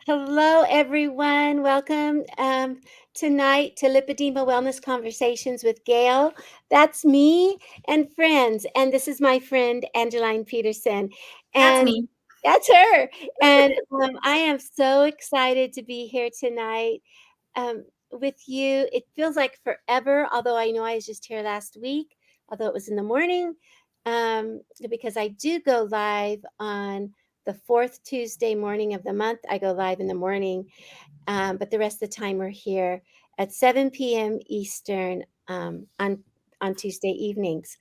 Hello, everyone. Welcome tonight to Lipedema Wellness Conversations with Gail. That's me and friends. And this is my friend, Angeline Petersen. That's And me. that's her. And I am so excited to be here tonight with you. It feels like forever, although I know I was just here last week, although it was in the morning, because I do go live on the fourth Tuesday morning of the month. I go live in the morning, but the rest of the time we're here at 7 p.m. Eastern on Tuesday evenings.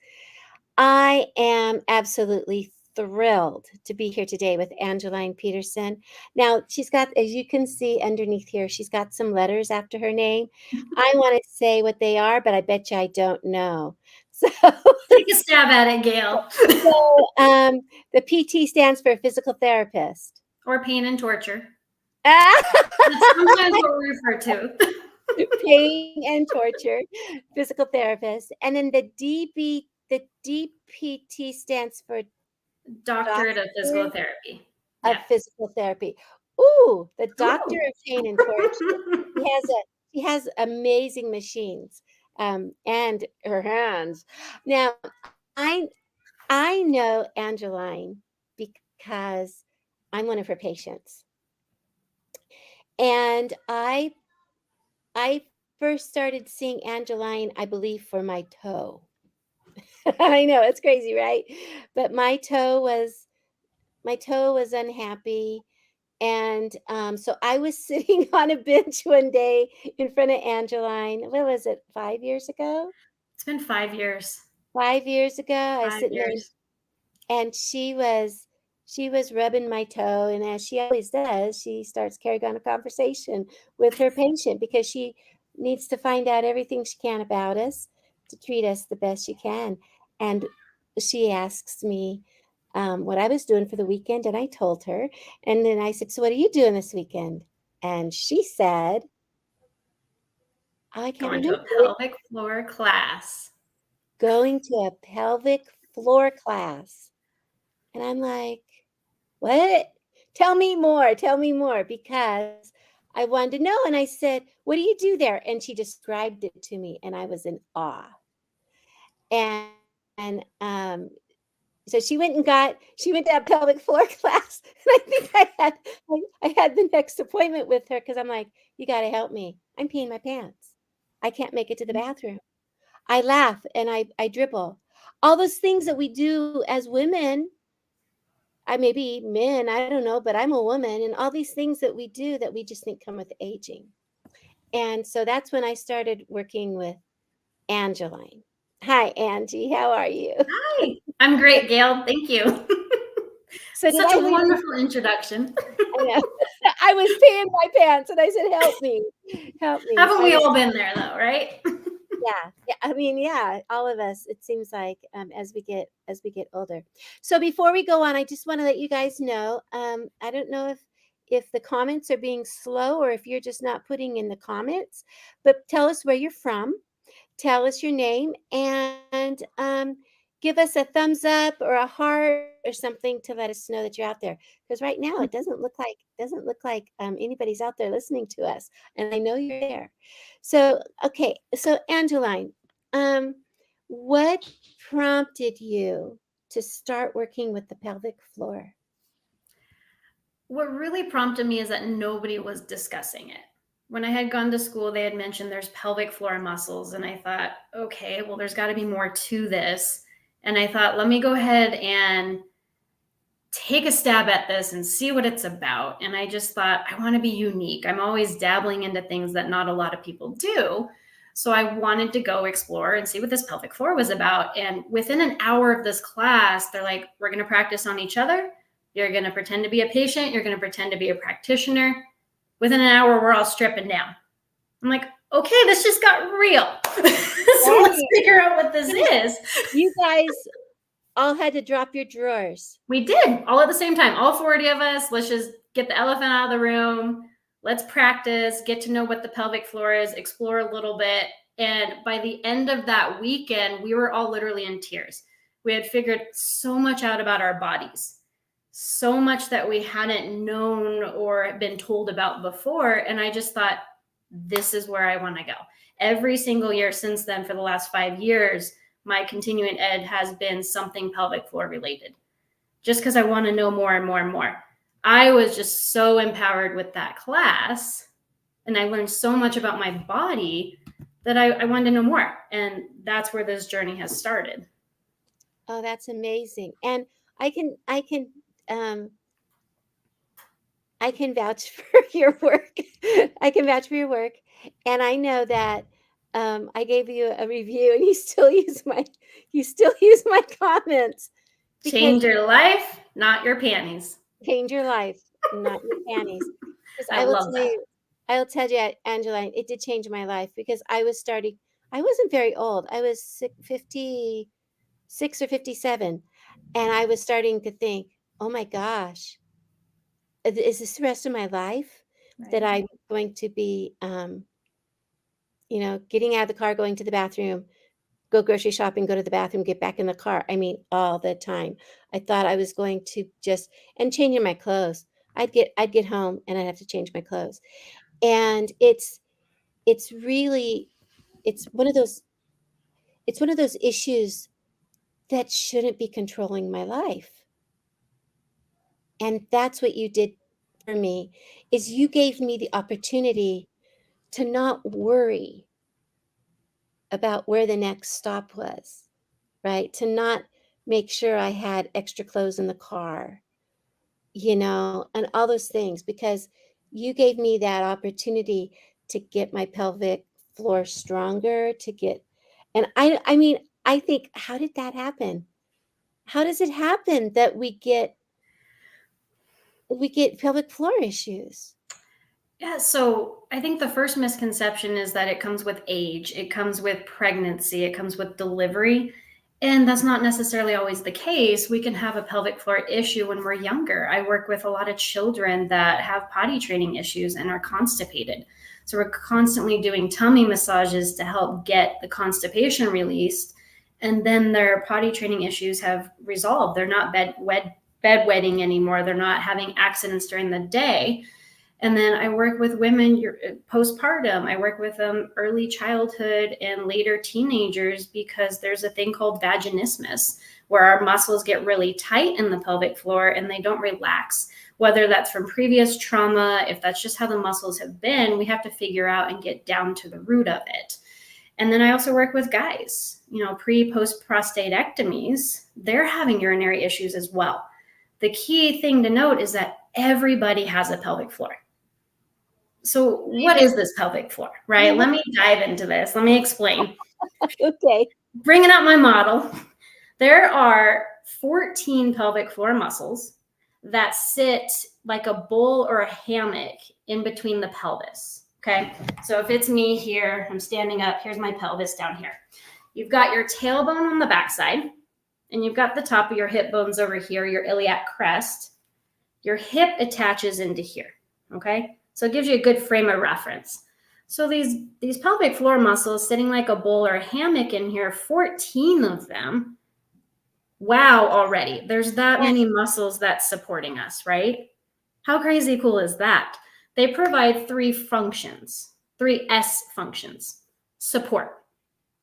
I am absolutely thrilled to be here today with Angeline Petersen. Now, she's got, as you can see underneath here, she's got some letters after her name. I want to say what they are, but I bet you I don't know. So, Take a stab at it, Gail. the PT stands for physical therapist. Or pain and torture. Ah! That's sometimes what we refer to. Pain and torture, physical therapist. And then the DPT stands for Doctorate of Physical Doctor Therapy. of Yeah. Physical Therapy. Ooh, the Doctor Ooh. of Pain and Torture. He has amazing machines and her hands. Now, I I know Angeline because I'm one of her patients. And I first started seeing Angeline, I believe, for my toe. I know it's crazy, right? But my toe was unhappy. And so I was sitting on a bench one day in front of Angeline. What was it, 5 years ago? It's been 5 years. 5 years ago, I was 5 sitting there, years. and she was rubbing my toe, and as she always does, she starts carrying on a conversation with her patient because she needs to find out everything she can about us to treat us the best she can. And she asks me what I was doing for the weekend, and I told her. And then I said, "So what are you doing this weekend?" And she said, "Oh, I can't Going to remember a it. pelvic floor class. Going to a pelvic floor class." And I'm like, "What? Tell me more. Tell me more." Because I wanted to know. And I said, "What do you do there?" And she described it to me, and I was in awe. And so she went to that pelvic floor class, and I think I had the next appointment with her because I'm like, "You got to help me. I'm peeing my pants. I can't make it to the bathroom. I laugh and I dribble. All those things that we do as women, I maybe men, I don't know, but I'm a woman, and all these things that we do that we just think come with aging. And so that's when I started working with Angeline. Hi, Angie. How are you? Hi. I'm great, Gail. Thank you. So did Such I a leave you? wonderful introduction. I know. I was peeing my pants, and I said, "Help me, help me." So Haven't I we was, all been there, though, right? yeah. I mean, yeah, all of us. It seems like as we get older. So before we go on, I just want to let you guys know. I don't know if the comments are being slow or if you're just not putting in the comments, but tell us where you're from. Tell us your name and give us a thumbs up or a heart or something to let us know that you're out there. Because right now it doesn't look like anybody's out there listening to us, and I know you're there. So okay, so Angeline, um, what prompted you to start working with the pelvic floor? What really prompted me is that nobody was discussing it. When I had gone to school, they had mentioned there's pelvic floor muscles, and I thought, okay, well, there's got to be more to this. And I thought, let me go ahead and take a stab at this and see what it's about. And I just thought, I want to be unique. I'm always dabbling into things that not a lot of people do. So I wanted to go explore and see what this pelvic floor was about. And within an hour of this class, they're like, we're going to practice on each other. You're going to pretend to be a patient. You're going to pretend to be a practitioner. Within an hour, we're all stripping down. I'm like, okay, this just got real. So let's Right. figure out what this is. You guys all had to drop your drawers. We did all at the same time, all 40 of us. Let's just get the elephant out of the room. Let's practice, get to know what the pelvic floor is, explore a little bit. And by the end of that weekend, we were all literally in tears. We had figured so much out about our bodies. so much that we hadn't known or been told about before. And I just thought, this is where I want to go. Every single year since then, for the last 5 years, my continuing ed has been something pelvic floor related, just because I want to know more and more and more. I was just so empowered with that class, and I learned so much about my body that I wanted to know more. And that's where this journey has started. Oh, that's amazing. And um I can vouch for your work. I can vouch for your work. And I know that I gave you a review and you still use my comments because Change your life, not your panties. change your life, not your panties. Because I love that. I will tell you, Angeline, it did change my life because I wasn't very old. I was 56 or 57. And I was starting to think, oh my gosh, is this the rest of my life that Right. I'm going to be, getting out of the car, going to the bathroom, go grocery shopping, go to the bathroom, get back in the car. I mean, all the time. I thought I was going to just and changing my clothes. I'd get home and I'd have to change my clothes. And it's really it's one of those it's one of those issues that shouldn't be controlling my life. And that's what you did for me is you gave me the opportunity to not worry about where the next stop was, right? To not make sure I had extra clothes in the car, and all those things because you gave me that opportunity to get my pelvic floor stronger, and I mean, I think, how did that happen? How does it happen that we get pelvic floor issues? Yeah, so I think the first misconception is that it comes with age, it comes with pregnancy, it comes with delivery. And that's not necessarily always the case. We can have a pelvic floor issue when we're younger. I work with a lot of children that have potty training issues and are constipated. So we're constantly doing tummy massages to help get the constipation released. And then their potty training issues have resolved. They're not bedwetting anymore. They're not having accidents during the day. And then I work with women postpartum. I work with early childhood and later teenagers because there's a thing called vaginismus where our muscles get really tight in the pelvic floor and they don't relax. Whether that's from previous trauma, if that's just how the muscles have been, we have to figure out and get down to the root of it. And then I also work with guys, post prostatectomies, they're having urinary issues as well. The key thing to note is that everybody has a pelvic floor. So what is this pelvic floor, right? Let me dive into this. Let me explain. Okay. Bringing up my model, there are 14 pelvic floor muscles that sit like a bowl or a hammock in between the pelvis. Okay. So if it's me here, I'm standing up, here's my pelvis down here. You've got your tailbone on the backside, and you've got the top of your hip bones over here, your iliac crest. Your hip attaches into here. Okay. So it gives you a good frame of reference. So these pelvic floor muscles sitting like a bowl or a hammock in here, 14 of them. Wow, already. There's that many muscles that's supporting us, right? How crazy cool is that? They provide three S functions. Support,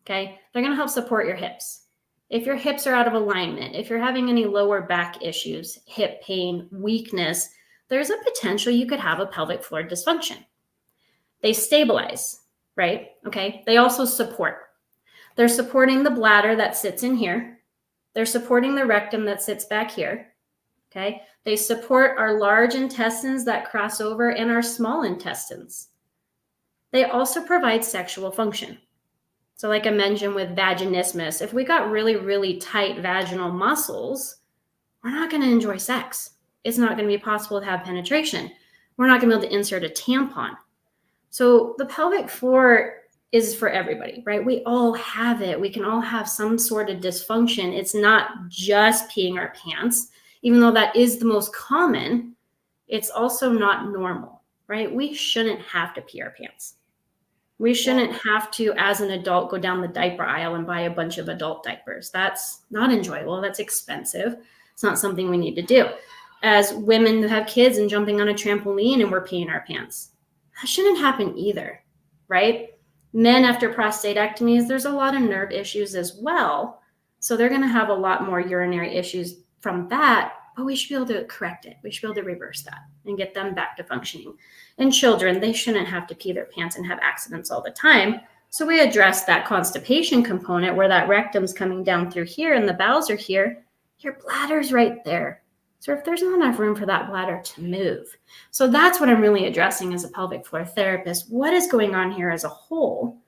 okay? They're going to help support your hips. If your hips are out of alignment, if you're having any lower back issues, hip pain, weakness, there's a potential you could have a pelvic floor dysfunction. They stabilize, right? Okay. They also support. They're supporting the bladder that sits in here. They're supporting the rectum that sits back here. Okay. They support our large intestines that cross over and our small intestines. They also provide sexual function. So like I mentioned with vaginismus, if we got really, really tight vaginal muscles, we're not going to enjoy sex. It's not going to be possible to have penetration. We're not going to be able to insert a tampon. So the pelvic floor is for everybody, right? We all have it. We can all have some sort of dysfunction. It's not just peeing our pants, even though that is the most common. It's also not normal, right? We shouldn't have to pee our pants. We shouldn't have to, as an adult, go down the diaper aisle and buy a bunch of adult diapers. That's not enjoyable. That's expensive. It's not something we need to do. as women who have kids and jumping on a trampoline and we're peeing our pants. That shouldn't happen either, right? Men after prostatectomies, there's a lot of nerve issues as well. So they're going to have a lot more urinary issues from that, but we should be able to correct it. We should be able to reverse that and get them back to functioning. And children, they shouldn't have to pee their pants and have accidents all the time. So we address that constipation component where that rectum's coming down through here and the bowels are here. Your bladder's right there. So if there's not enough room for that bladder to move. So that's what I'm really addressing as a pelvic floor therapist. What is going on here as a whole?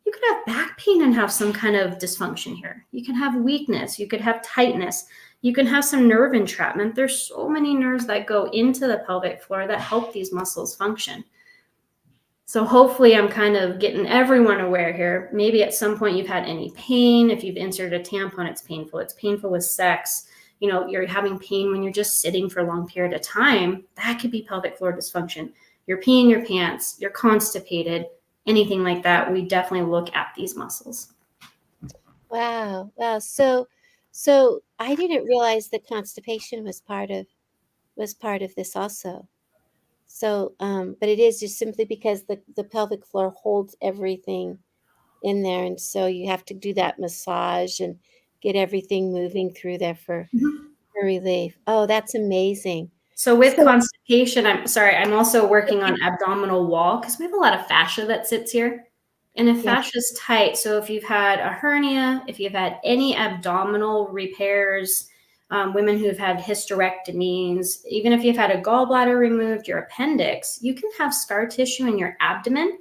You could have back pain and have some kind of dysfunction here. You can have weakness. You could have tightness. You can have some nerve entrapment. There's so many nerves that go into the pelvic floor that help these muscles function. So hopefully I'm kind of getting everyone aware here. Maybe at some point you've had any pain. If you've inserted a tampon, it's painful. It's painful with sex. You know, you're having pain when you're just sitting for a long period of time. That could be pelvic floor dysfunction. You're peeing your pants, you're constipated, anything like that. We definitely look at these muscles. Wow. Wow. So I didn't realize that constipation was part of this also. So, but it is just simply because the pelvic floor holds everything in there, and so you have to do that massage and get everything moving through there for relief. Oh, that's amazing. So with So constipation, I'm also working on abdominal wall because we have a lot of fascia that sits here. And if yeah, fascia is tight, so if you've had a hernia, if you've had any abdominal repairs, women who've had hysterectomies, even if you've had a gallbladder removed, your appendix, you can have scar tissue in your abdomen.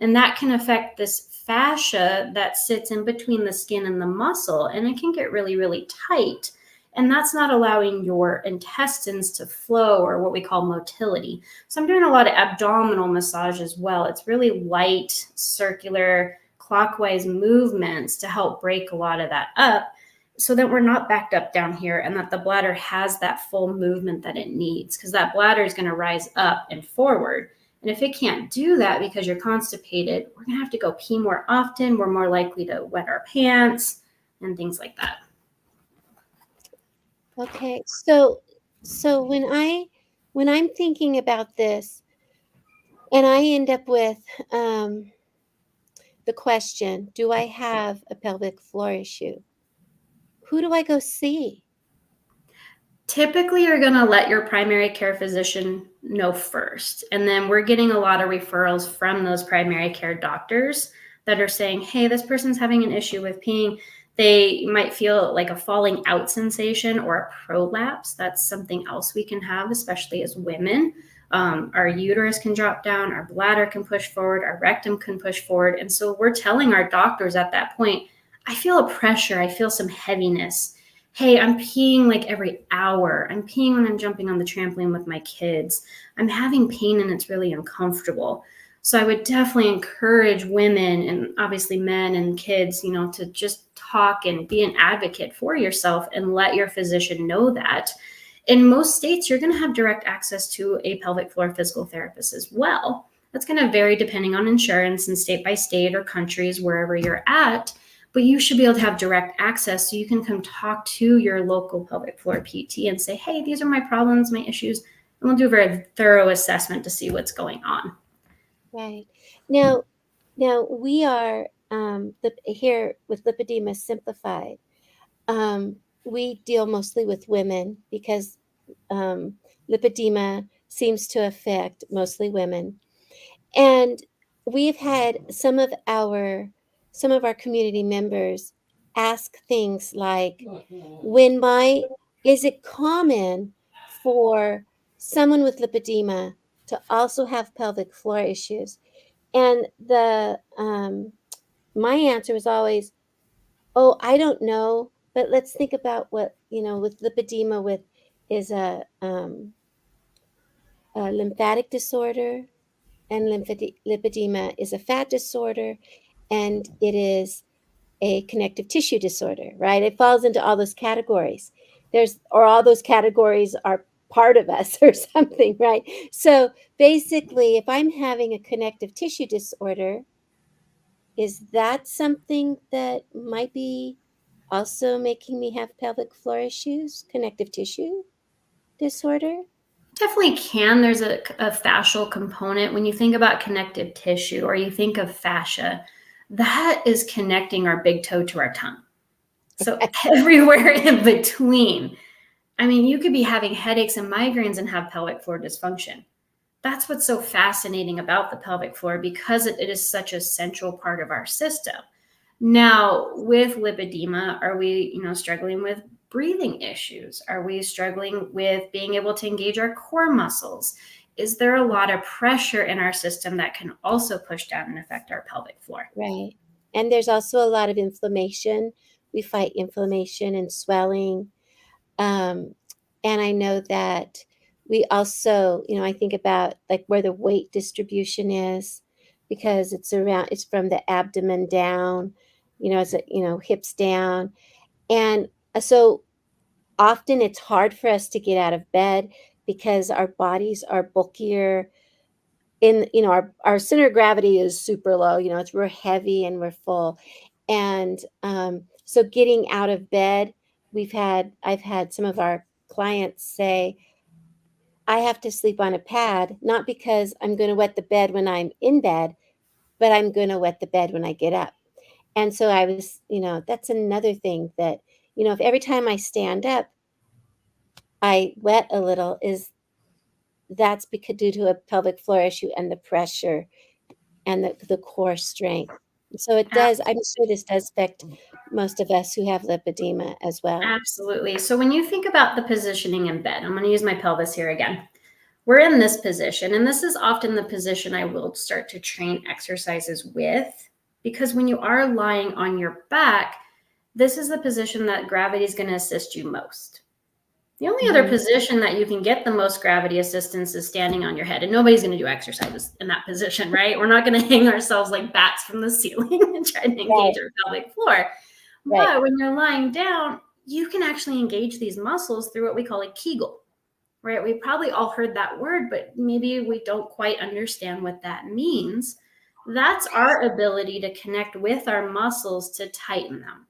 And that can affect this fascia that sits in between the skin and the muscle. And it can get really, really tight. And that's not allowing your intestines to flow or what we call motility. So I'm doing a lot of abdominal massage as well. It's really light, circular, clockwise movements to help break a lot of that up so that we're not backed up down here and that the bladder has that full movement that it needs because that bladder is going to rise up and forward. And if it can't do that because you're constipated, we're going to have to go pee more often. We're more likely to wet our pants and things like that. okay. So when I'm thinking about this, and I end up with the question, do I have a pelvic floor issue? Who do I go see? Typically, you're going to let your primary care physician know first. And then we're getting a lot of referrals from those primary care doctors that are saying, hey, this person's having an issue with peeing. They might feel like a falling out sensation or a prolapse. That's something else we can have, especially as women. Our uterus can drop down, our bladder can push forward, our rectum can push forward. And so we're telling our doctors at that point, I feel a pressure, I feel some heaviness. Hey, I'm peeing like every hour. I'm peeing when I'm jumping on the trampoline with my kids. I'm having pain and it's really uncomfortable. So I would definitely encourage women and obviously men and kids, to just talk and be an advocate for yourself and let your physician know that. In most states, you're going to have direct access to a pelvic floor physical therapist as well. That's going to vary depending on insurance and state by state or countries, wherever you're at. But you should be able to have direct access so you can come talk to your local pelvic floor PT and say, hey, these are my problems, my issues. And we'll do a very thorough assessment to see what's going on. Right. Now we are here with Lipedema Simplified. We deal mostly with women because lipedema seems to affect mostly women. And we've had some of our community members ask things like, is it common for someone with lipedema to also have pelvic floor issues? And the my answer was always, oh, I don't know, but let's think about what, with lipedema with is a lymphatic disorder, and lipedema is a fat disorder, and it is a connective tissue disorder, right? It falls into all those categories. Or all those categories are part of us or something, right? So basically, if I'm having a connective tissue disorder, is that something that might be also making me have pelvic floor issues, connective tissue disorder? Definitely can. There's a fascial component. When you think about connective tissue or you think of fascia, that is connecting our big toe to our tongue. So everywhere in between. I mean, you could be having headaches and migraines and have pelvic floor dysfunction. That's what's so fascinating about the pelvic floor, because it is such a central part of our system. Now, with lipedema, are we, struggling with breathing issues? Are we struggling with being able to engage our core muscles? Is there a lot of pressure in our system that can also push down and affect our pelvic floor? Right. And there's also a lot of inflammation. We fight inflammation and swelling. Um, and I know that we also, I think about like where the weight distribution is, because it's from the abdomen down, hips down. And so often it's hard for us to get out of bed because our bodies are bulkier. Our center of gravity is super low, we're heavy and we're full. And so getting out of bed, I've had some of our clients say, I have to sleep on a pad, not because I'm going to wet the bed when I'm in bed, but I'm going to wet the bed when I get up. And so that's another thing that, if every time I stand up, I wet a little, that's because due to a pelvic floor issue and the pressure and the core strength. So I'm sure this does affect most of us who have lipedema as well. Absolutely. So when you think about the positioning in bed, I'm going to use my pelvis here again. We're in this position, and this is often the position I will start to train exercises with, because when you are lying on your back, this is the position that gravity is going to assist you most. The only other Mhm. position that you can get the most gravity assistance is standing on your head, and nobody's going to do exercises in that position, right? We're not going to hang ourselves like bats from the ceiling and try to Right, engage our pelvic floor. right. But when you're lying down, you can actually engage these muscles through what we call a Kegel, right? We probably all heard that word, but maybe we don't quite understand what that means. That's our ability to connect with our muscles to tighten them,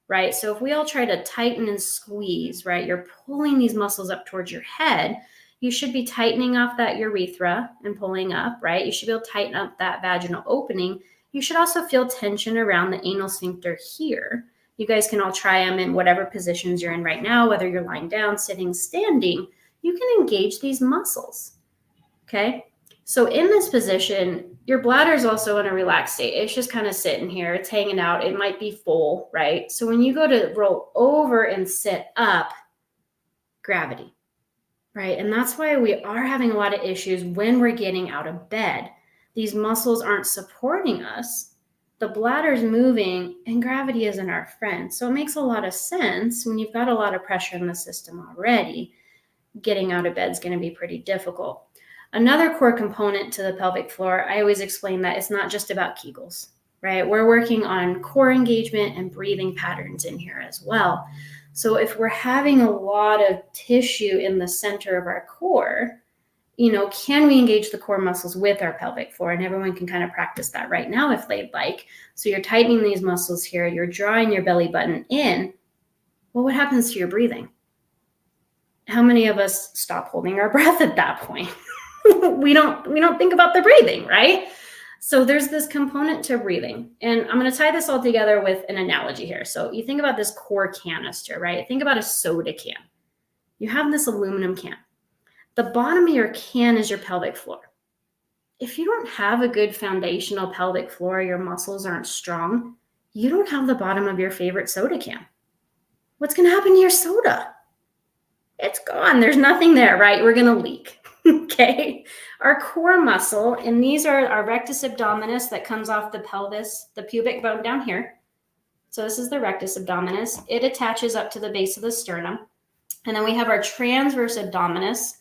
right? So if we all try to tighten and squeeze, right, you're pulling these muscles up towards your head. You should be tightening off that urethra and pulling up, right? You should be able to tighten up that vaginal opening. You should also feel tension around the anal sphincter here. You guys can all try them in whatever positions you're in right now, whether you're lying down, sitting, standing. You can engage these muscles, okay? So in this position, your bladder is also in a relaxed state. It's just kind of sitting here. It's hanging out. It might be full, right? So when you go to roll over and sit up, gravity, right? And that's why we are having a lot of issues when we're getting out of bed. These muscles aren't supporting us. The bladder's moving and gravity isn't our friend. So it makes a lot of sense when you've got a lot of pressure in the system already. Getting out of bed is going to be pretty difficult. Another core component to the pelvic floor, I always explain that it's not just about Kegels, right? We're working on core engagement and breathing patterns in here as well. So if we're having a lot of tissue in the center of our core, can we engage the core muscles with our pelvic floor? And everyone can kind of practice that right now if they'd like. So you're tightening these muscles here, you're drawing your belly button in. Well, what happens to your breathing? How many of us stop holding our breath at that point? we don't think about the breathing, right? So there's this component to breathing. And I'm going to tie this all together with an analogy here. So you think about this core canister, right? Think about a soda can. You have this aluminum can. The bottom of your can is your pelvic floor. If you don't have a good foundational pelvic floor, your muscles aren't strong, you don't have the bottom of your favorite soda can. What's going to happen to your soda? It's gone. There's nothing there, right? We're going to leak. Okay. Our core muscle, and these are our rectus abdominis that comes off the pelvis, the pubic bone down here. So this is the rectus abdominis. It attaches up to the base of the sternum. And then we have our transverse abdominis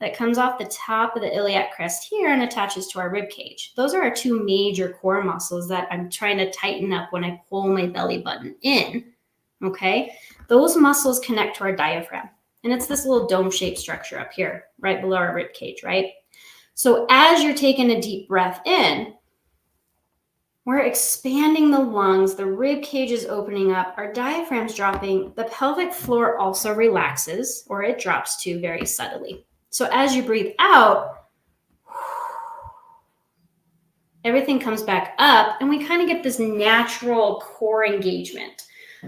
that comes off the top of the iliac crest here and attaches to our rib cage. Those are our two major core muscles that I'm trying to tighten up when I pull my belly button in. Okay. Those muscles connect to our diaphragm. And it's this little dome-shaped structure up here, right below our rib cage, right? So as you're taking a deep breath in, We're expanding the lungs, the rib cage is opening up, our diaphragm's dropping, the pelvic floor also relaxes, or it drops too very subtly. So as you breathe out, everything comes back up, and we kind of get this natural core engagement.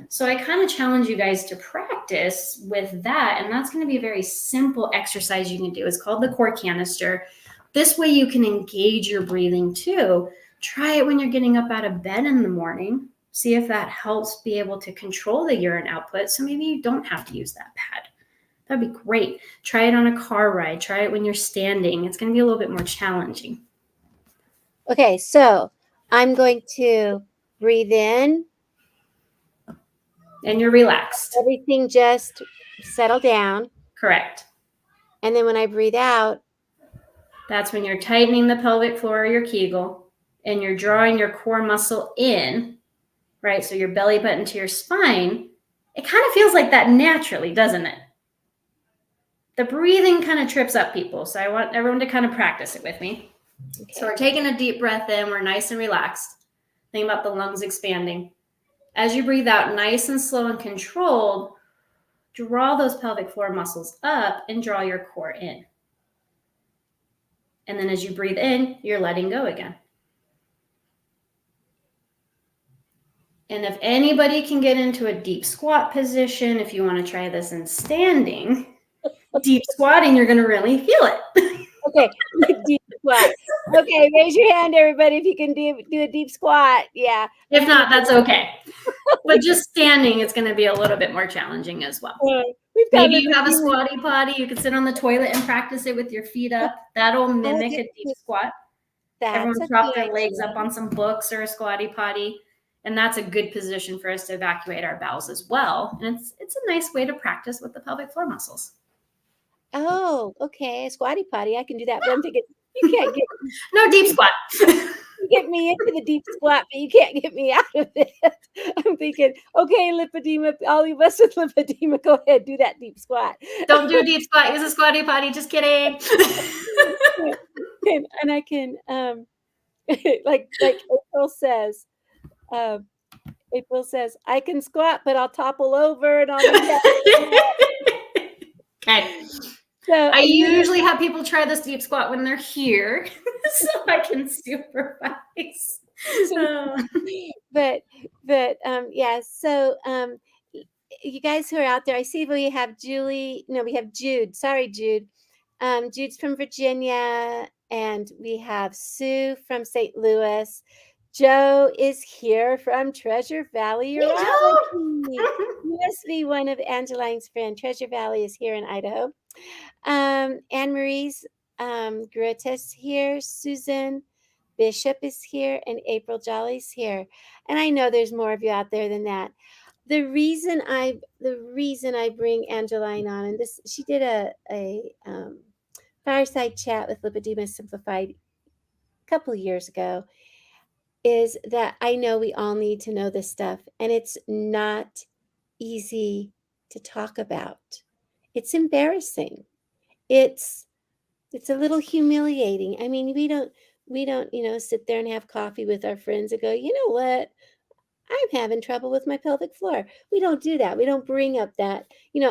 So I kind of challenge you guys to practice with that, and that's going to be a very simple exercise you can do. It's called the core canister. This way you can engage your breathing too. Try it when you're getting up out of bed in the morning. See if that helps be able to control the urine output, so maybe you don't have to use that pad. That'd be great. Try it on a car ride. Try it when you're standing. It's going to be a little bit more challenging. Okay, so I'm going to breathe in. And you're relaxed. Everything just settle down. Correct. And then when I breathe out, that's when you're tightening the pelvic floor or your Kegel, and you're drawing your core muscle in, right? So your belly button to your spine. It kind of feels like that naturally, doesn't it? The breathing kind of trips up people. So I want everyone to kind of practice it with me. Okay. So we're taking a deep breath in. We're nice and relaxed. Think about the lungs expanding. As you breathe out, nice and slow and controlled, draw those pelvic floor muscles up and draw your core in. And then as you breathe in, you're letting go again. And if anybody can get into a deep squat position, if you want to try this in standing, deep squatting, you're going to really feel it. Okay, deep squat. Okay, raise your hand, everybody, if you can do a deep squat. Yeah. If not, that's okay. But just standing is going to be a little bit more challenging as well. Maybe you have a squatty potty. You can sit on the toilet and practice it with your feet up. That'll mimic a deep squat. Everyone prop their legs up on some books or a squatty potty. And that's a good position for us to evacuate our bowels as well. And it's a nice way to practice with the pelvic floor muscles. Oh, okay. A squatty potty. I can do that. But I'm thinking, you can't get no deep squat. You get me into the deep squat, but you can't get me out of it. I'm thinking, okay, lipedema, all of us with lipedema, go ahead, do that deep squat. Don't do a deep squat. Use a squatty potty. Just kidding. And I can, like April says, I can squat, but I'll topple over and I'll be okay. So I usually have people try this deep squat when they're here, so I can supervise. But yeah. So you guys who are out there, I see we have Julie. No, we have Jude. Sorry, Jude. Jude's from Virginia, and we have Sue from St. Louis. Joe is here from Treasure Valley, Urology. You must be one of Angeline's friends. Treasure Valley is here in Idaho. Anne Marie's Gruetas here. Susan Bishop is here, and April Jolly's here. And I know there's more of you out there than that. The reason I bring Angeline on, and this, she did a fireside chat with Lipedema Simplified a couple of years ago, is that I know we all need to know this stuff, and it's not easy to talk about. It's embarrassing. It's a little humiliating. I mean, we don't, sit there and have coffee with our friends and go, you know what? I'm having trouble with my pelvic floor. We don't do that. We don't bring up that,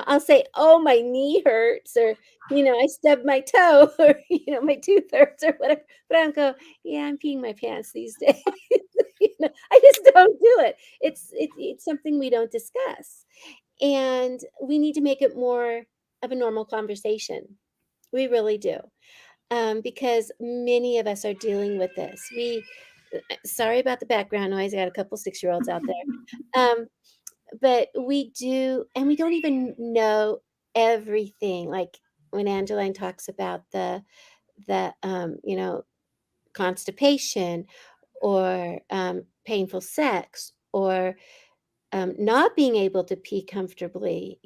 I'll say, oh, my knee hurts, or, I stubbed my toe, or, my tooth hurts, or whatever. But I don't go, yeah, I'm peeing my pants these days. I just don't do it. It's something we don't discuss. And we need to make it more of a normal conversation. We really do. Because many of us are dealing with this. Sorry about the background noise. I got a couple 6-year-olds out there. But we do, and we don't even know everything. Like when Angeline talks about the constipation, or painful sex, or not being able to pee comfortably,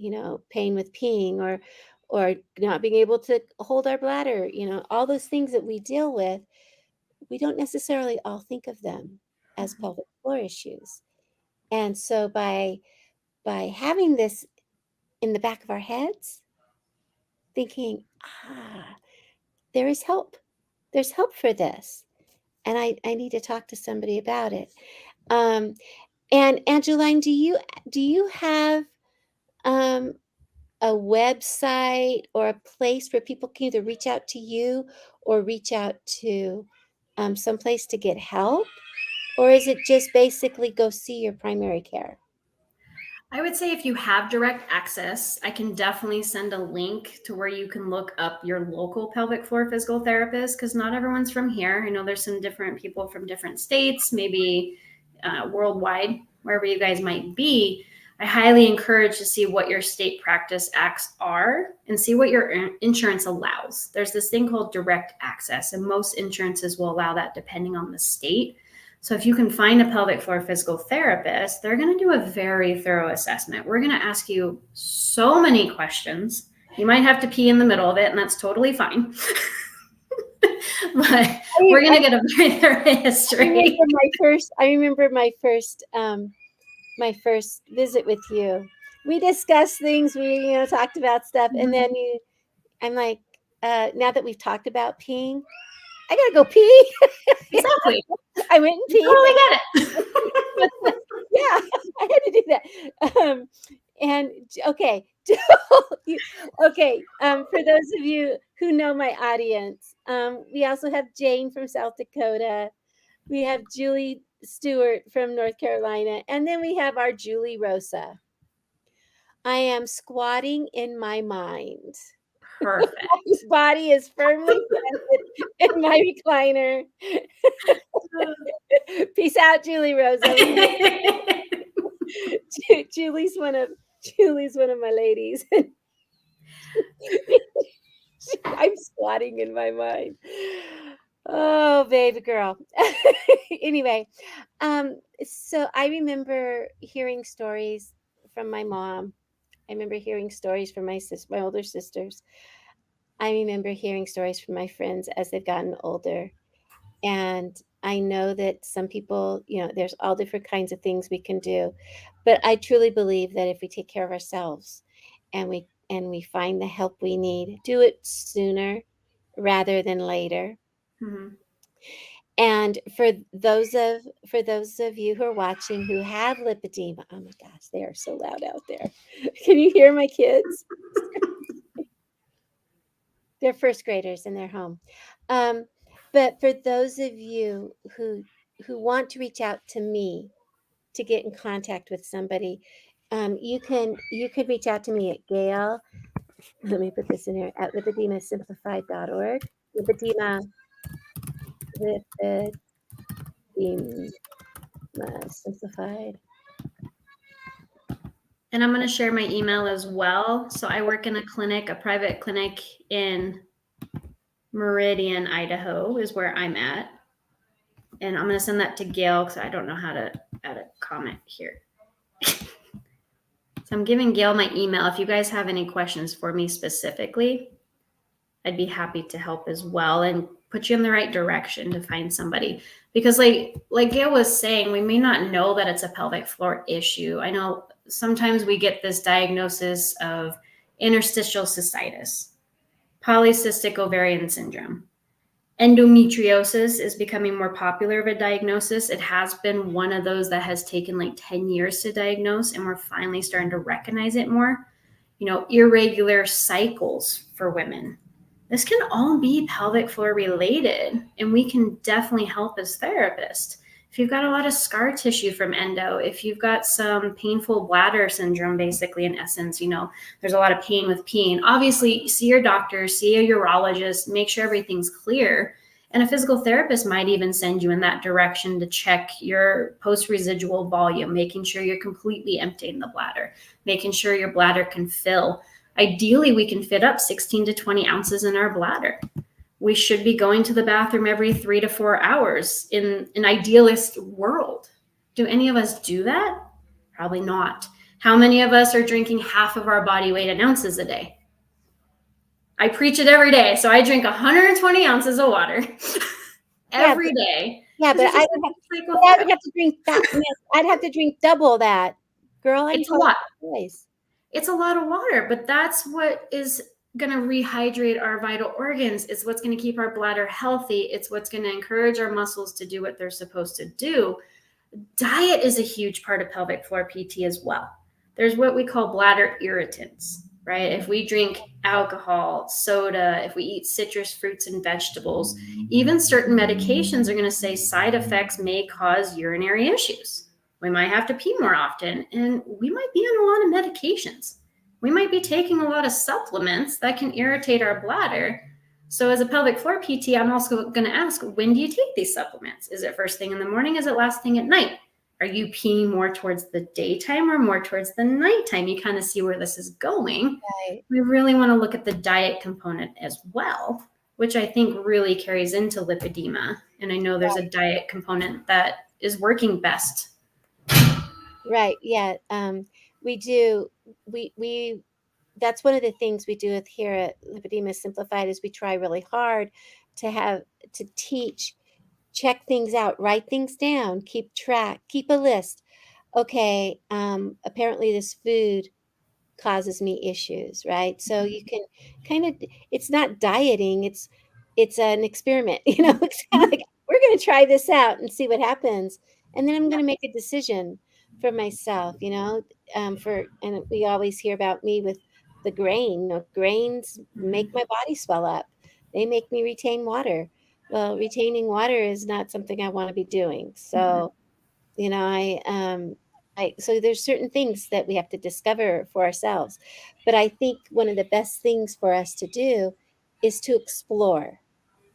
pain with peeing, or not being able to hold our bladder, all those things that we deal with, we don't necessarily all think of them as pelvic floor issues. And so by having this in the back of our heads, thinking, there is help. There's help for this. and I need to talk to somebody about it. Um, and Angeline, do you have um, a website or a place where people can either reach out to you or reach out to someplace to get help? Or is it just basically go see your primary care? I would say if you have direct access, I can definitely send a link to where you can look up your local pelvic floor physical therapist, because not everyone's from here. I know there's some different people from different states, maybe worldwide, wherever you guys might be. I highly encourage to see what your state practice acts are and see what your insurance allows. There's this thing called direct access, and most insurances will allow that depending on the state. So if you can find a pelvic floor physical therapist, they're going to do a very thorough assessment. We're going to ask you so many questions. You might have to pee in the middle of it, and that's totally fine. But we're going to get a very thorough history. I remember my first visit with you. We discussed things, we talked about stuff, and then I'm like, now that we've talked about peeing, I gotta go pee. Exactly. I went and peed. Totally get it. Yeah, I had to do that. And okay, okay. For those of you who know my audience, we also have Jane from South Dakota. We have Julie Stewart from North Carolina, and then we have our Julie Rosa. I am squatting in my mind. Perfect. My body is firmly planted in my recliner. Peace out, Julie Rosa. Julie's one of my ladies. I'm squatting in my mind. Oh, baby girl. Anyway, so I remember hearing stories from my mom. I remember hearing stories from my older sisters. I remember hearing stories from my friends as they've gotten older. And I know that some people, there's all different kinds of things we can do. But I truly believe that if we take care of ourselves and we find the help we need, do it sooner rather than later. Mhm. And for those of you who are watching who have lipedema, oh my gosh, they are so loud out there. Can you hear my kids? They're first graders in their home. But for those of you who want to reach out to me to get in contact with somebody, you can reach out to me at Gail. Let me put this in here at lipedemasimplified.org. Lipedema Simplified. And I'm going to share my email as well. So I work in a private clinic in Meridian, Idaho is where I'm at. And I'm going to send that to Gail because I don't know how to add a comment here. So I'm giving Gail my email. If you guys have any questions for me specifically, I'd be happy to help as well and put you in the right direction to find somebody. Because like Gail was saying, we may not know that it's a pelvic floor issue. I know sometimes we get this diagnosis of interstitial cystitis, polycystic ovarian syndrome. Endometriosis is becoming more popular of a diagnosis. It has been one of those that has taken like 10 years to diagnose, and we're finally starting to recognize it more. Irregular cycles for women. This can all be pelvic floor related, and we can definitely help as therapists. If you've got a lot of scar tissue from endo, if you've got some painful bladder syndrome, basically, in essence, there's a lot of pain with peeing. Obviously, see your doctor, see a urologist, make sure everything's clear. And a physical therapist might even send you in that direction to check your post-residual volume, making sure you're completely emptying the bladder, making sure your bladder can fill. Ideally, we can fit up 16 to 20 ounces in our bladder. We should be going to the bathroom every 3 to 4 hours in an idealist world. Do any of us do that? Probably not. How many of us are drinking half of our body weight in ounces a day? I preach it every day. So I drink 120 ounces of water every day. Yeah, but I would have to drink that. I'd have to drink double that. Girl, it's a lot. It's a lot of water, but that's what is going to rehydrate our vital organs. It's what's going to keep our bladder healthy. It's what's going to encourage our muscles to do what they're supposed to do. Diet is a huge part of pelvic floor PT as well. There's what we call bladder irritants, right? If we drink alcohol, soda, if we eat citrus fruits and vegetables, even certain medications are going to say side effects may cause urinary issues. We might have to pee more often, and we might be on a lot of medications. We might be taking a lot of supplements that can irritate our bladder. So as a pelvic floor PT, I'm also going to ask, when do you take these supplements? Is it first thing in the morning? Is it last thing at night? Are you peeing more towards the daytime or more towards the nighttime? You kind of see where this is going. Right. We really want to look at the diet component as well, which I think really carries into lipedema. And I know there's a diet component that is working best. Right. Yeah. We do. We. That's one of the things we do with here at Lipedema Simplified is we try really hard to teach, check things out, write things down, keep track, keep a list. Okay. Apparently this food causes me issues, right? So you can kind of, it's not dieting, it's an experiment, it's kind of like we're going to try this out and see what happens, and then I'm going to make a decision for myself, for and we always hear about me with the grain. Grains make my body swell up. They make me retain water. Well, retaining water is not something I want to be doing. So you know, so there's certain things that we have to discover for ourselves. But I think one of the best things for us to do is to explore,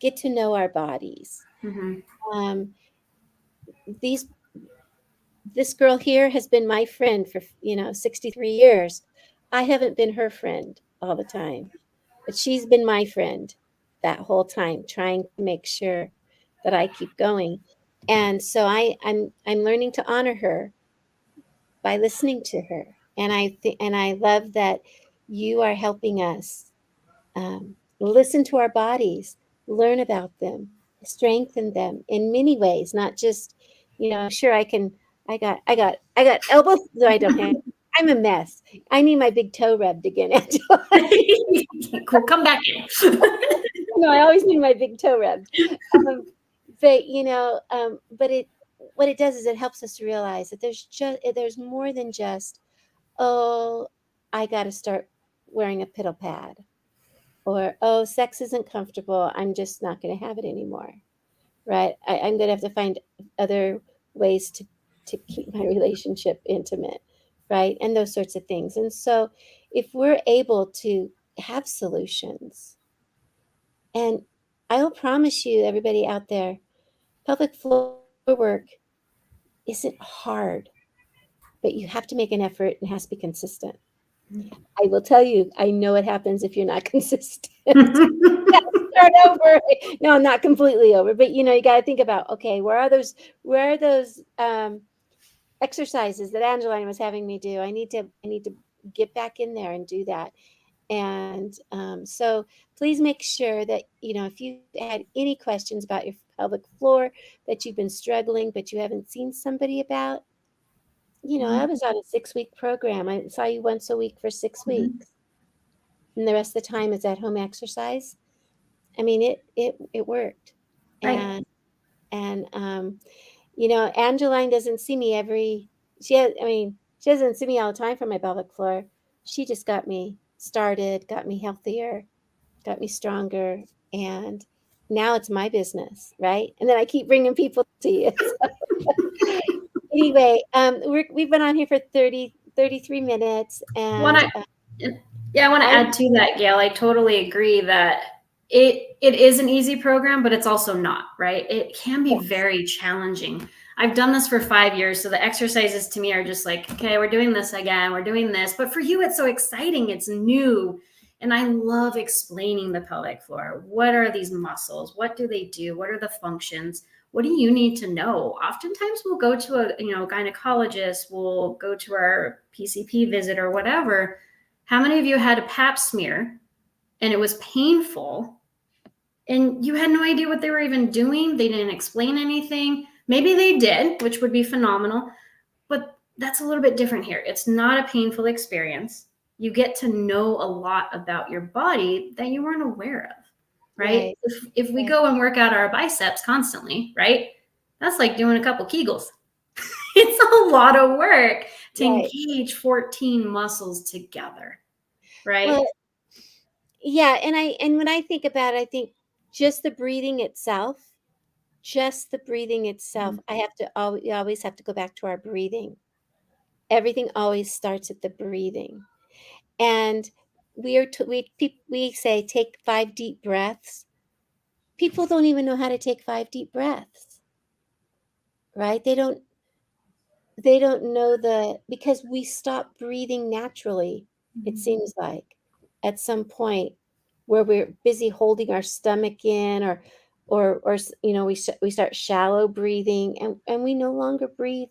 get to know our bodies. Mm-hmm. Um, these this girl here has been my friend for 63 years. I haven't been her friend all the time, but she's been my friend that whole time, trying to make sure that I keep going. And so I'm learning to honor her by listening to her. And I love that you are helping us listen to our bodies, learn about them, strengthen them in many ways, not just, sure I can, I got elbows. No, I don't have, I'm a mess. I need my big toe rubbed again, Angela. Cool, come back in. No, I always need my big toe rubbed. But what it does is it helps us to realize that there's more than just, oh, I got to start wearing a piddle pad, or oh, sex isn't comfortable, I'm just not going to have it anymore, right? I'm going to have to find other ways to keep my relationship intimate, right? And those sorts of things. And so if we're able to have solutions, and I will promise you, everybody out there, pelvic floor work isn't hard, but you have to make an effort and it has to be consistent. I will tell you, I know what happens if you're not consistent. Start over. No, not completely over, but you got to think about, okay, where are those exercises that Angeline was having me do? I need to get back in there and do that. And so please make sure that, if you had any questions about your pelvic floor that you've been struggling, but you haven't seen somebody about, I was on a 6-week program. I saw you once a week for 6 weeks. And the rest of the time it's at home exercise. I mean, it worked. Right. And Angeline doesn't see me she doesn't see me all the time for my pelvic floor. She just got me started, got me healthier, got me stronger, and now it's my business, right? And then I keep bringing people to you. So. Anyway, we've been on here for 33 minutes, and I want to add to that, Gail. I totally agree that it is an easy program, but it's also not, right? It can be very challenging. I've done this for 5 years, so the exercises to me are just like, okay, we're doing this again, we're doing this. But for you, it's so exciting, it's new. And I love explaining the pelvic floor. What are these muscles? What do they do? What are the functions? What do you need to know? Oftentimes we'll go to a gynecologist, we'll go to our PCP visit or whatever. How many of you had a pap smear and it was painful and you had no idea what they were even doing? They didn't explain anything. Maybe they did, which would be phenomenal, but that's a little bit different here. It's not a painful experience. you get to know a lot about your body that you weren't aware of, right? Right. If we Right. go and work out our biceps constantly, right? That's like doing a couple Kegels. It's a lot of work to Right. engage 14 muscles together, right? Well, yeah, and when I think about it, I think just the breathing itself, just the breathing itself, Mhm. I have to we always have to go back to our breathing. Everything always starts at the breathing. And we say take 5 deep breaths. People don't even know how to take 5 deep breaths, right? They don't know because we stop breathing naturally, it Mhm. seems like, at some point where we're busy holding our stomach in we start shallow breathing and we no longer breathe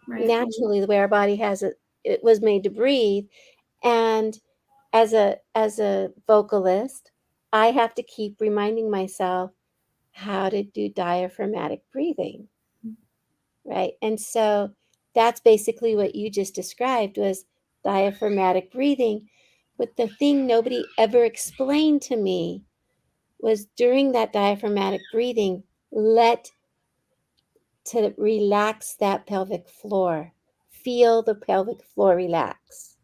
Right. naturally the way our body it was made to breathe. And as a vocalist, I have to keep reminding myself how to do diaphragmatic breathing. Right? And so that's basically what you just described was diaphragmatic breathing. But the thing nobody ever explained to me was during that diaphragmatic breathing, let to relax that pelvic floor. Feel the pelvic floor relax.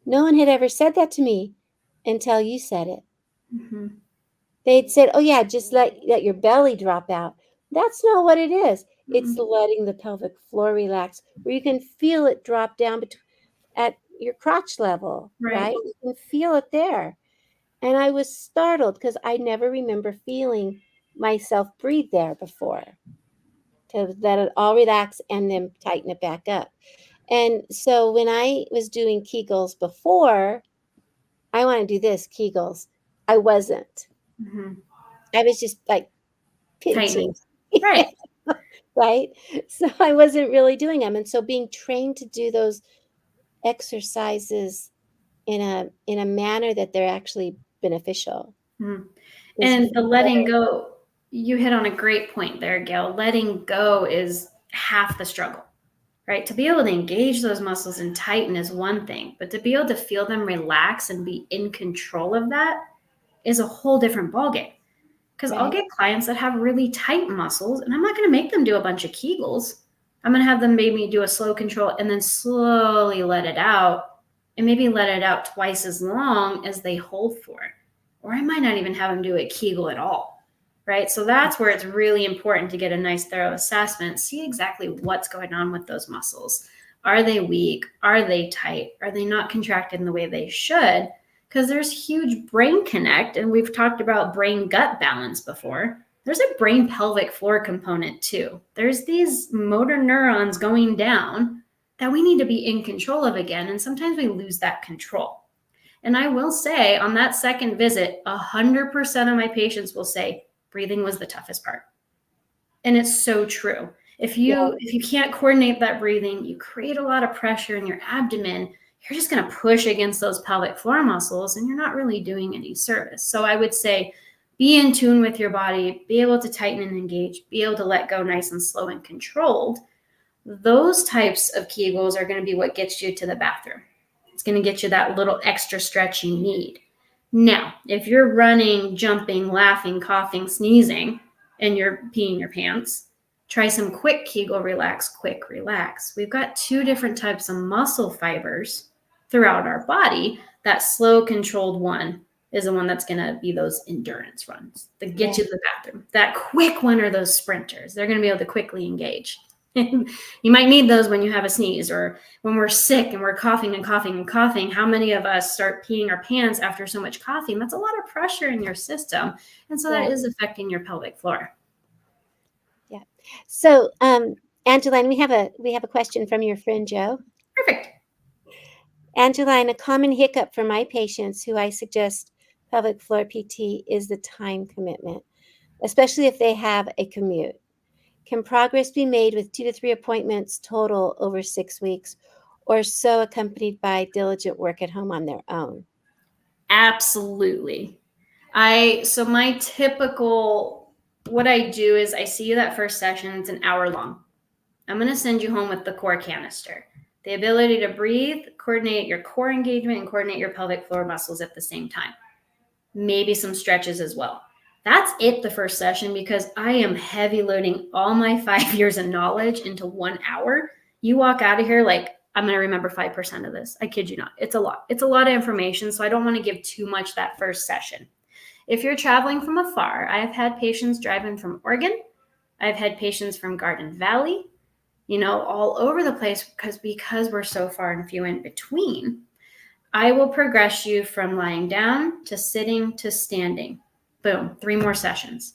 No one had ever said that to me until you said it. Mhm. They'd said, "Oh yeah, just let your belly drop out." That's not what it is. It's Mhm. letting the pelvic floor relax, where you can feel it drop down at your crotch level, right? Right. You can feel it there. And I was startled because I never remember feeling myself breathe there before to let it all relax and then tighten it back up. And so when I was doing Kegels before, I want to do this Kegels. I wasn't. Mhm. I was just like Tightening. pinching. Right. Right? So I wasn't really doing them. And so being trained to do those exercises in a manner that they're actually beneficial Mhm. is And the letting very go, you hit on a great point there, Gail. Letting go is half the struggle, right? To be able to engage those muscles and tighten is one thing, but to be able to feel them relax and be in control of that is a whole different ballgame. Because I'll right. get clients that have really tight muscles, and I'm not going to make them do a bunch of Kegels. I'm going to have them maybe do a slow control and then slowly let it out, and maybe let it out twice as long as they hold for. Or I might not even have them do a Kegel at all, right? So that's where it's really important to get a nice thorough assessment, see exactly what's going on with those muscles. Are they weak? Are they tight? Are they not contracted in the way they should? Because there's huge brain connect, and we've talked about brain gut balance before. There's a brain pelvic floor component too. There's these motor neurons going down that we need to be in control of again, and sometimes we lose that control. And I will say on that second visit, 100% of my patients will say breathing was the toughest part. And it's so true. If Yeah, you can't coordinate that breathing, you create a lot of pressure in your abdomen. You're just going to push against those pelvic floor muscles and you're not really doing any service. So I would say be in tune with your body, be able to tighten and engage, be able to let go nice and slow and controlled. Those types of Kegels are going to be what gets you to the bathroom. It's going to get you that little extra stretch you need. Now, if you're running, jumping, laughing, coughing, sneezing, and you're peeing your pants, try some quick Kegel relax, quick relax. We've got two different types of muscle fibers throughout our body. That slow, controlled one is the one that's going to be those endurance runs that get right. you to the bathroom. That quick one are those sprinters. They're going to be able to quickly engage. You might need those when you have a sneeze or when we're sick and we're coughing and coughing and coughing. How many of us start peeing our pants after so much coughing? That's a lot of pressure in your system. And so that Yeah, is affecting your pelvic floor. yeah. So, Angeline, we have a question from your friend Joe. Perfect. Angeline, a common hiccup for my patients who I suggest pelvic floor PT is the time commitment, especially if they have a commute. Can progress be made with 2 to 3 appointments total over 6 weeks, or so accompanied by diligent work at home on their own? Absolutely. So my typical, what I do is I see you that first session, it's an hour long. I'm going to send you home with the core canister. The ability to breathe, coordinate your core engagement, and coordinate your pelvic floor muscles at the same time. Maybe some stretches as well. That's it the first session, because I am heavy loading all my 5 years of knowledge into 1 hour. You walk out of here like, I'm going to remember 5% of this. I kid you not. It's a lot. It's a lot of information. So I don't want to give too much that first session. If you're traveling from afar, I've had patients driving from Oregon. I've had patients from Garden Valley, all over the place, because we're so far and few in between. I will progress you from lying down to sitting to standing. Boom, 3 more sessions.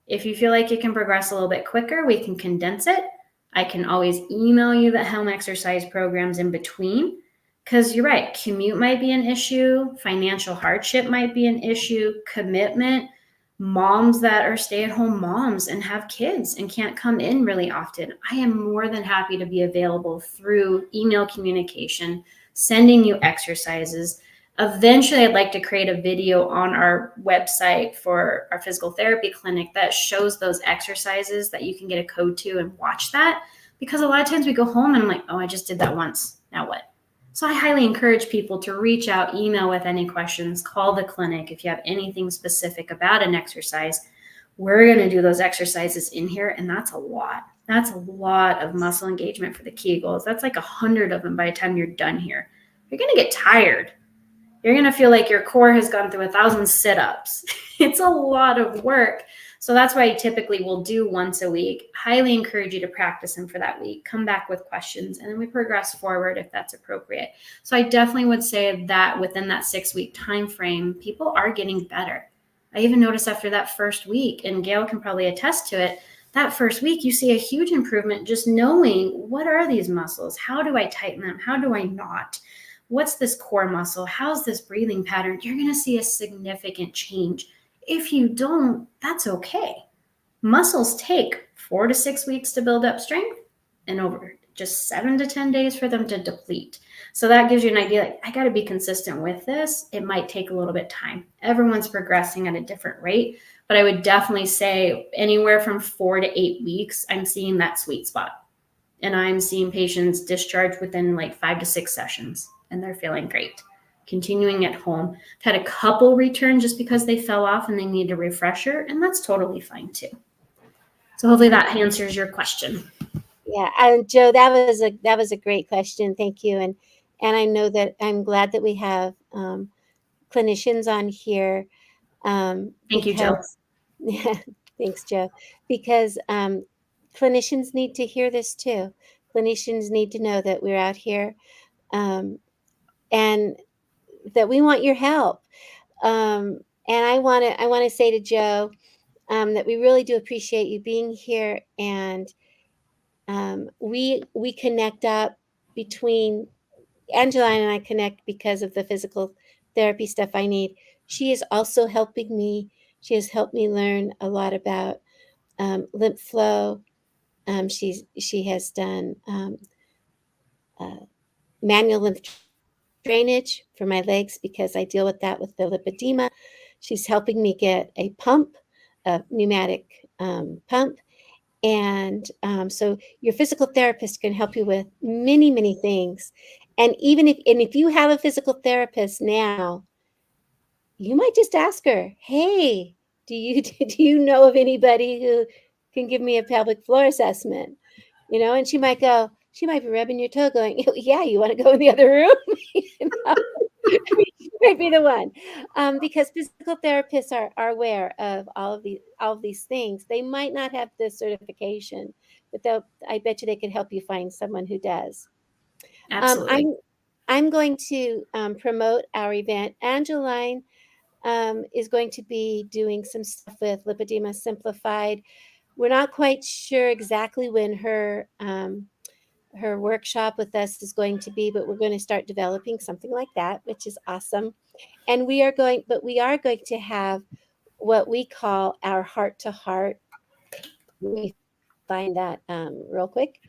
If you feel like you can progress a little bit quicker, we can condense it. I can always email you the home exercise programs in between, because you're right, commute might be an issue, financial hardship might be an issue, commitment, moms that are stay-at-home moms and have kids and can't come in really often. I am more than happy to be available through email communication, sending you exercises. Eventually, I'd like to create a video on our website for our physical therapy clinic that shows those exercises that you can get a code to and watch that. Because a lot of times we go home and I'm like, oh, I just did that once. Now what? So I highly encourage people to reach out, email with any questions, call the clinic if you have anything specific about an exercise. We're going to do those exercises in here, and that's a lot. That's a lot of muscle engagement for the Kegels. That's like 100 of them by the time you're done here. You're going to get tired. You're going to feel like your core has gone through 1,000 sit-ups. It's a lot of work. So that's why I typically will do once a week. Highly encourage you to practice them for that week. Come back with questions, and then we progress forward if that's appropriate. So I definitely would say that within that 6-week time frame, people are getting better. I even noticed after that first week, and Gail can probably attest to it, that first week you see a huge improvement just knowing, what are these muscles? How do I tighten them? How do I not? What's this core muscle? How's this breathing pattern? You're going to see a significant change. If you don't, that's okay. Muscles take 4 to 6 weeks to build up strength, and over just 7 to 10 days for them to deplete. So that gives you an idea, like, I got to be consistent with this. It might take a little bit of time. Everyone's progressing at a different rate, but I would definitely say anywhere from 4 to 8 weeks, I'm seeing that sweet spot. And I'm seeing patients discharge within like 5 to 6 sessions, and they're feeling great. Continuing at home. I've had a couple return just because they fell off and they need a refresher, and that's totally fine too. So hopefully that answers your question. Yeah, and Joe, that was a great question. Thank you, and I know that I'm glad that we have clinicians on here, Thank you, Joe. yeah, thanks, Joe, because clinicians need to hear this too. Clinicians need to know that we're out here, and that we want your help. And I want to say to Joe that we really do appreciate you being here, and we connect up between Angeline and I connect because of the physical therapy stuff I need. She is also helping me. She has helped me learn a lot about lymph flow. She has done manual lymph drainage for my legs because I deal with that with the lipedema. She's helping me get a pump, a pneumatic pump. And so your physical therapist can help you with many, many things. And if you have a physical therapist now, you might just ask her, "Hey, do you know of anybody who can give me a pelvic floor assessment?" And she might be rubbing your toe going, "Yeah, you want to go in the other room?" you know? She might be the one. Because physical therapists are aware of all of these things. They might not have the certification, but I bet you they could help you find someone who does. Um, Absolutely. I'm I'm going to promote our event. Angeline is going to be doing some stuff with Lipedema Simplified. We're not quite sure exactly when her workshop with us is going to be, but we're going to start developing something like that, which is awesome. And we are going to have what we call our heart to heart. Let me find that real quick.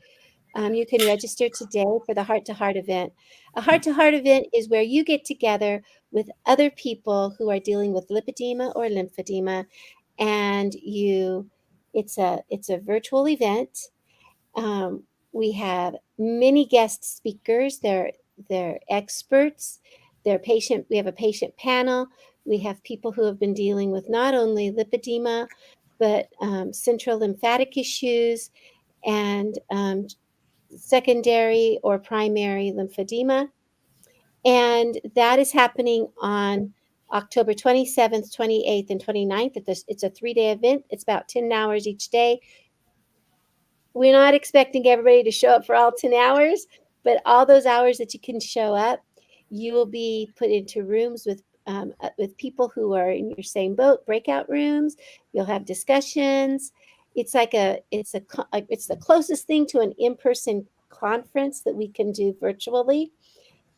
You can register today for the heart to heart event. A heart to heart event is where you get together with other people who are dealing with lipedema or lymphedema, and it's a virtual event. Um, We have many guest speakers. They're experts. We have a patient panel. We have people who have been dealing with not only lipedema, but central lymphatic issues and secondary or primary lymphedema. And that is happening on October 27th, 28th, and 29th. It's a 3-day event. It's about 10 hours each day. We're not expecting everybody to show up for all 10 hours, but all those hours that you can show up, you will be put into rooms with people who are in your same boat, breakout rooms. You'll have discussions. It's the closest thing to an in-person conference that we can do virtually.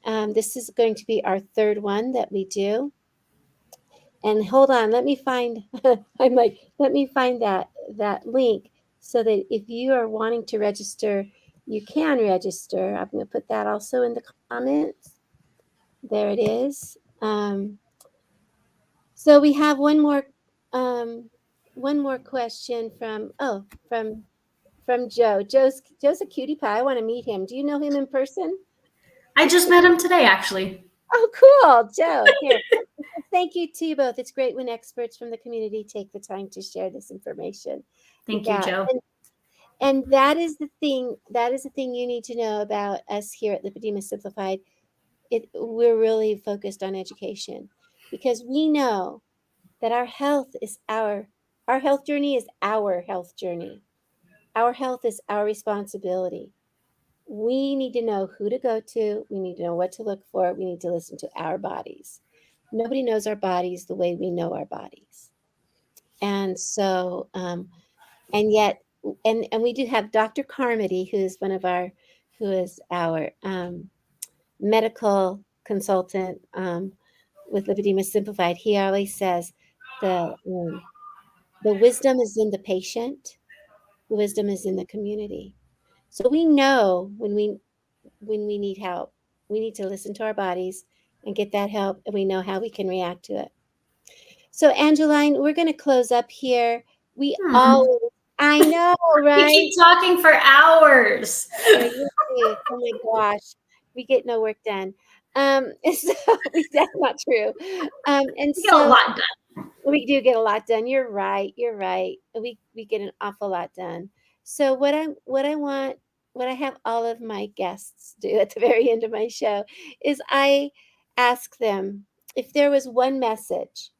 This is going to be our third one that we do. And hold on, let me find. Let me find that link so that if you are wanting to register, you can register. I'm going to put that also in the comments. There it is. So we have one more question from Joe. Joe's a cutie pie. I want to meet him. Do you know him in person? I just met him today, actually. Oh, cool, Joe. Here. Thank you to you both. It's great when experts from the community take the time to share this information. Thank you, Yeah. Joe. And that is the thing you need to know about us here at Lipedema Simplified. We're really focused on education because we know that our health journey is our health journey. Our health is our responsibility. We need to know who to go to. We need to know what to look for. We need to listen to our bodies. Nobody knows our bodies the way we know our bodies. And so, and yet, and we do have Dr. Carmody, who is our medical consultant with Lipedema Simplified. He always says the wisdom is in the patient, the wisdom is in the community. So we know when we need help, we need to listen to our bodies and get that help, and we know how we can react to it. So, Angeline, we're going to close up here. I know, We right? keep talking for hours. Oh my gosh, we get no work done. So that's not true. And We get a so lot done. we do get a lot done. You're right. You're right. We get an awful lot done. So what I have all of my guests do at the very end of my show is I ask them if there was one message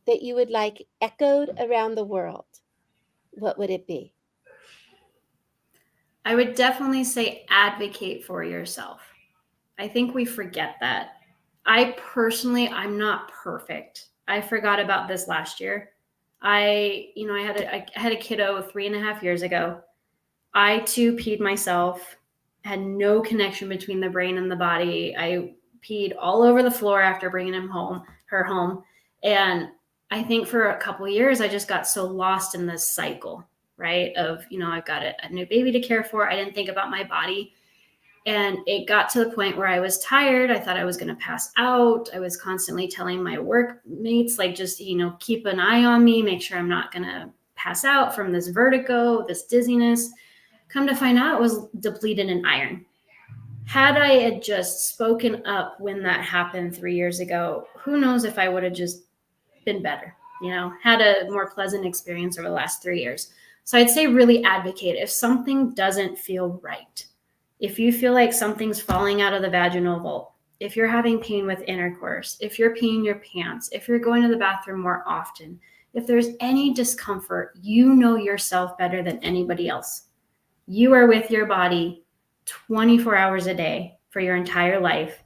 that you would like echoed around the world, what would it be? I would definitely say advocate for yourself. I think we forget that. I'm not perfect. I forgot about this last year. I had a kiddo 3.5 years ago. I too peed myself, had no connection between the brain and the body. I peed all over the floor after bringing her home. And I think for a couple of years, I just got so lost in this cycle, right? Of, I've got a new baby to care for. I didn't think about my body. And it got to the point where I was tired. I thought I was going to pass out. I was constantly telling my workmates, like, just, keep an eye on me, make sure I'm not going to pass out from this vertigo, this dizziness. Come to find out, it was depleted in iron. Had I had just spoken up when that happened 3 years ago, who knows if I would have just been better, had a more pleasant experience over the last 3 years. So I'd say really advocate if something doesn't feel right. If you feel like something's falling out of the vaginal vault, if you're having pain with intercourse, if you're peeing your pants, if you're going to the bathroom more often, if there's any discomfort, you know yourself better than anybody else. You are with your body 24 hours a day for your entire life.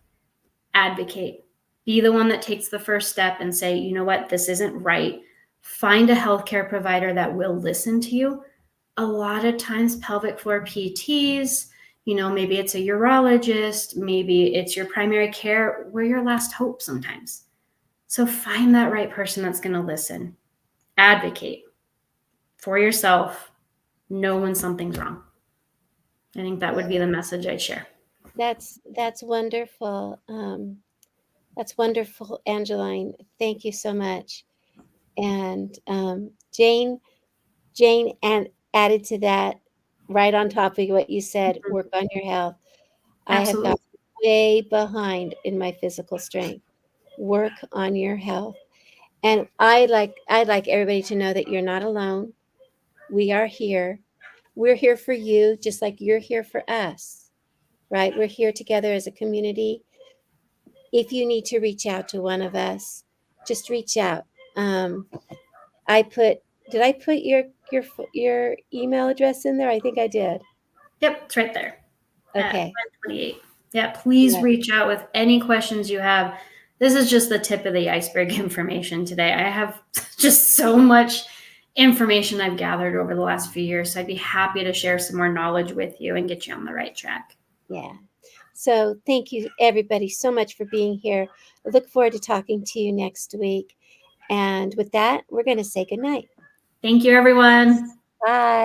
Advocate. Be the one that takes the first step and say, you know what, this isn't right. Find a healthcare provider that will listen to you. A lot of times, pelvic floor PTs, maybe it's a urologist, maybe it's your primary care, we're your last hope sometimes. So find that right person that's going to listen. Advocate for yourself. Know when something's wrong. I think that would be the message I'd share. That's wonderful. That's wonderful, Angeline. Thank you so much. And Jane and added to that. right on top of what you said, Mhm. work on your health. I have Absolutely. got way behind in my physical strength. Work on your health. And I'd like everybody to know that you're not alone. We are here. We're here for you just like you're here for us. Right? We're here together as a community. If you need to reach out to one of us, just reach out. Um, I put did I put your email address in there? I think I did. Yep, it's right there at Okay. 528. Yeah, please Yeah. reach out with any questions you have. This is just the tip of the iceberg information today. I have just so much information I've gathered over the last few years. So I'd be happy to share some more knowledge with you and get you on the right track. Yeah. So thank you everybody so much for being here. I look forward to talking to you next week. And with that, we're going to say goodnight. Thank you, everyone. Bye.